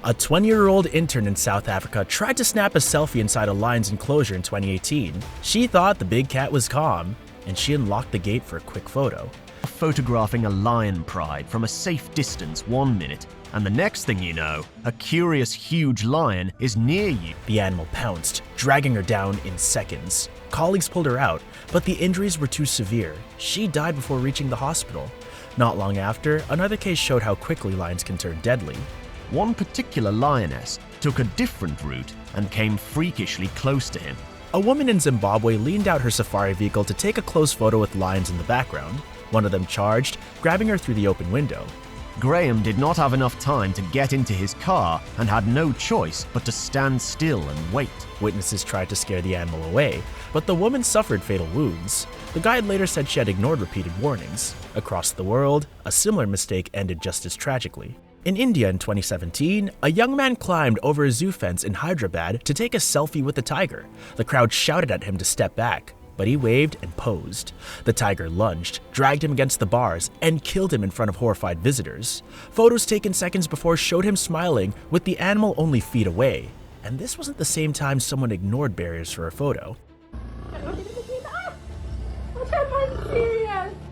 A 20-year-old intern in South Africa tried to snap a selfie inside a lion's enclosure in 2018. She thought the big cat was calm, and she unlocked the gate for a quick photo. Photographing a lion pride from a safe distance 1 minute, and the next thing you know, a curious huge lion is near you. The animal pounced, dragging her down in seconds. Colleagues pulled her out, but the injuries were too severe. She died before reaching the hospital. Not long after, another case showed how quickly lions can turn deadly. One particular lioness took a different route and came freakishly close to him. A woman in Zimbabwe leaned out her safari vehicle to take a close photo with lions in the background. One of them charged, grabbing her through the open window. Graham did not have enough time to get into his car and had no choice but to stand still and wait. Witnesses tried to scare the animal away, but the woman suffered fatal wounds. The guide later said she had ignored repeated warnings. Across the world, a similar mistake ended just as tragically. In India in 2017, a young man climbed over a zoo fence in Hyderabad to take a selfie with the tiger. The crowd shouted at him to step back, but he waved and posed. The tiger lunged, dragged him against the bars, and killed him in front of horrified visitors. Photos taken seconds before showed him smiling with the animal only feet away. And this wasn't the same time someone ignored barriers for a photo.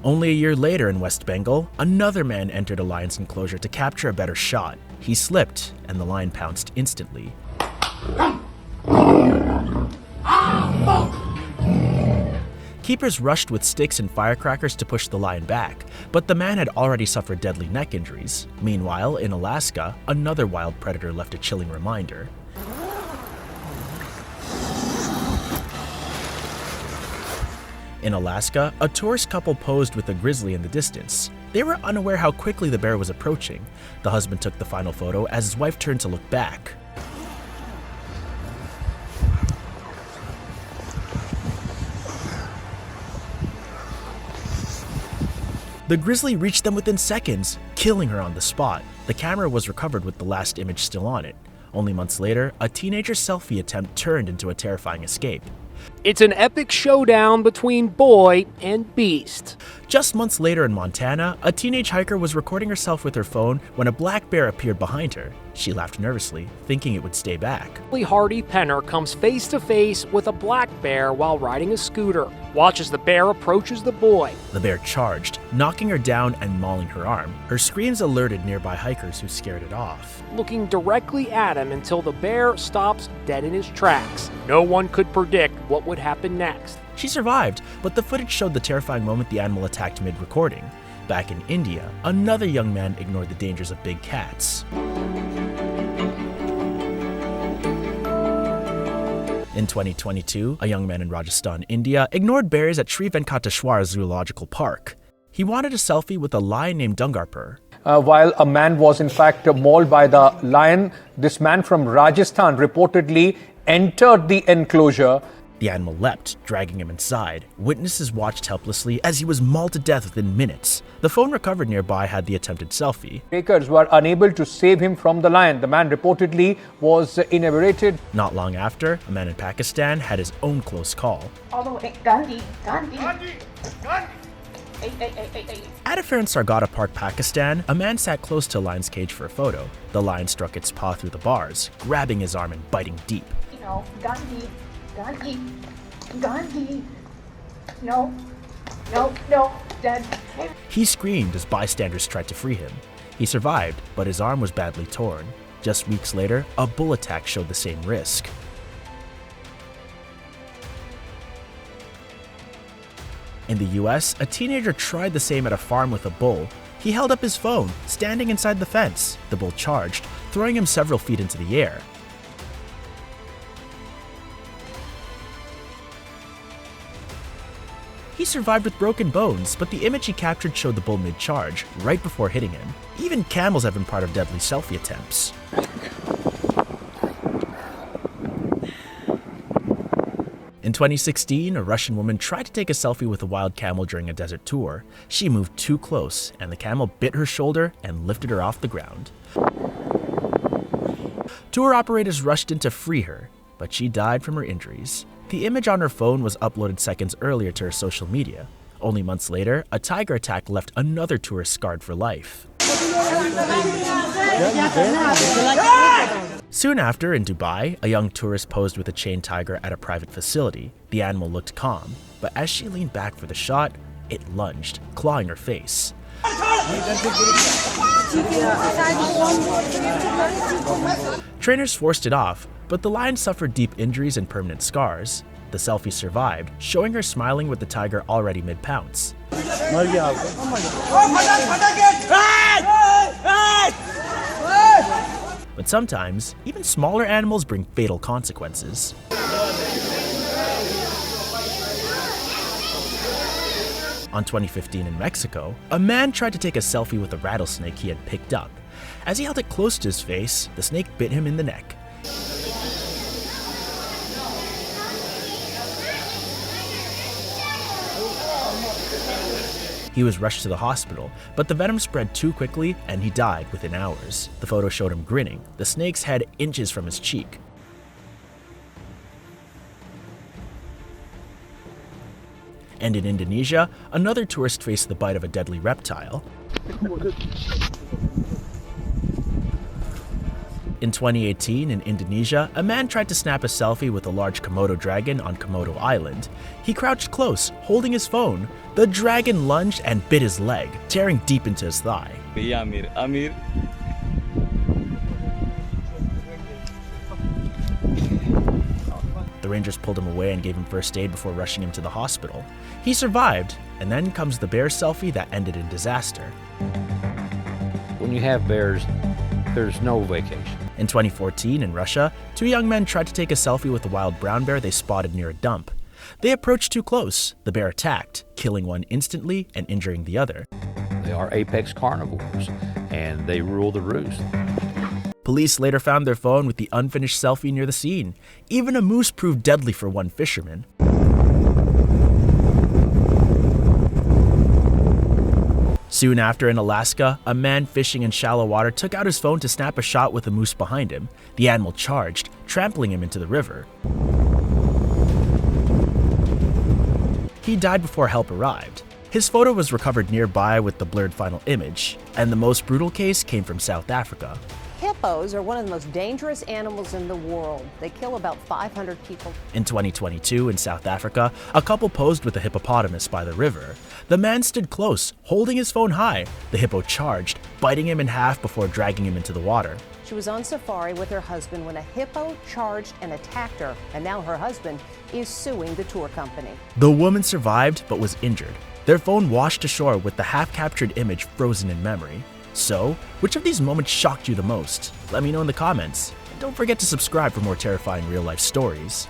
Only a year later in West Bengal, another man entered a lion's enclosure to capture a better shot. He slipped, and the lion pounced instantly. Keepers rushed with sticks and firecrackers to push the lion back, but the man had already suffered deadly neck injuries. Meanwhile, in Alaska, another wild predator left a chilling reminder. In Alaska, a tourist couple posed with a grizzly in the distance. They were unaware how quickly the bear was approaching. The husband took the final photo as his wife turned to look back. The grizzly reached them within seconds, killing her on the spot. The camera was recovered with the last image still on it. Only months later, a teenager's selfie attempt turned into a terrifying escape. It's an epic showdown between boy and beast. Just months later in Montana, a teenage hiker was recording herself with her phone when a black bear appeared behind her. She laughed nervously, thinking it would stay back. Hardy Penner comes face to face with a black bear while riding a scooter. Watch as the bear approaches the boy. The bear charged, knocking her down and mauling her arm. Her screams alerted nearby hikers who scared it off. Looking directly at him until the bear stops dead in his tracks. No one could predict what would happen next. She survived, but the footage showed the terrifying moment the animal attacked mid-recording. Back in India, another young man ignored the dangers of big cats. In 2022, a young man in Rajasthan, India, ignored bears at Sri Venkateshwara Zoological Park. He wanted a selfie with a lion named Dungarpur. While a man was in fact mauled by the lion, this man from Rajasthan reportedly entered the enclosure. The animal leapt, dragging him inside. Witnesses watched helplessly as he was mauled to death within minutes. The phone recovered nearby had the attempted selfie. Takers were unable to save him from the lion. The man reportedly was inebriated. Not long after, a man in Pakistan had his own close call. All the way, Gandhi. At a fair in Sargata Park, Pakistan, a man sat close to a lion's cage for a photo. The lion struck its paw through the bars, grabbing his arm and biting deep. Gandhi. No, Dad. He screamed as bystanders tried to free him. He survived, but his arm was badly torn. Just weeks later, a bull attack showed the same risk. In the US, a teenager tried the same at a farm with a bull. He held up his phone, standing inside the fence. The bull charged, throwing him several feet into the air. He survived with broken bones, but the image he captured showed the bull mid-charge, right before hitting him. Even camels have been part of deadly selfie attempts. In 2016, a Russian woman tried to take a selfie with a wild camel during a desert tour. She moved too close, and the camel bit her shoulder and lifted her off the ground. Tour operators rushed in to free her, but she died from her injuries. The image on her phone was uploaded seconds earlier to her social media. Only months later, a tiger attack left another tourist scarred for life. Soon after, in Dubai, a young tourist posed with a chained tiger at a private facility. The animal looked calm, but as she leaned back for the shot, it lunged, clawing her face. Trainers forced it off, but the lion suffered deep injuries and permanent scars. The selfie survived, showing her smiling with the tiger already mid-pounce. But sometimes, even smaller animals bring fatal consequences. On 2015 in Mexico, a man tried to take a selfie with a rattlesnake he had picked up. As he held it close to his face, the snake bit him in the neck. He was rushed to the hospital, but the venom spread too quickly and he died within hours. The photo showed him grinning, the snake's head inches from his cheek. And in Indonesia, another tourist faced the bite of a deadly reptile. In 2018, in Indonesia, a man tried to snap a selfie with a large Komodo dragon on Komodo Island. He crouched close, holding his phone. The dragon lunged and bit his leg, tearing deep into his thigh. The rangers pulled him away and gave him first aid before rushing him to the hospital. He survived, and then comes the bear selfie that ended in disaster. When you have bears, there's no vacation. In 2014, in Russia, two young men tried to take a selfie with a wild brown bear they spotted near a dump. They approached too close. The bear attacked, killing one instantly and injuring the other. They are apex carnivores, and they rule the roost. Police later found their phone with the unfinished selfie near the scene. Even a moose proved deadly for one fisherman. Soon after, in Alaska, a man fishing in shallow water took out his phone to snap a shot with a moose behind him. The animal charged, trampling him into the river. He died before help arrived. His photo was recovered nearby with the blurred final image, and the most brutal case came from South Africa. Hippos are one of the most dangerous animals in the world. They kill about 500 people. In 2022, in South Africa, a couple posed with a hippopotamus by the river. The man stood close, holding his phone high. The hippo charged, biting him in half before dragging him into the water. She was on safari with her husband when a hippo charged and attacked her, and now her husband is suing the tour company. The woman survived but was injured. Their phone washed ashore with the half-captured image frozen in memory. So, which of these moments shocked you the most? Let me know in the comments. And don't forget to subscribe for more terrifying real-life stories.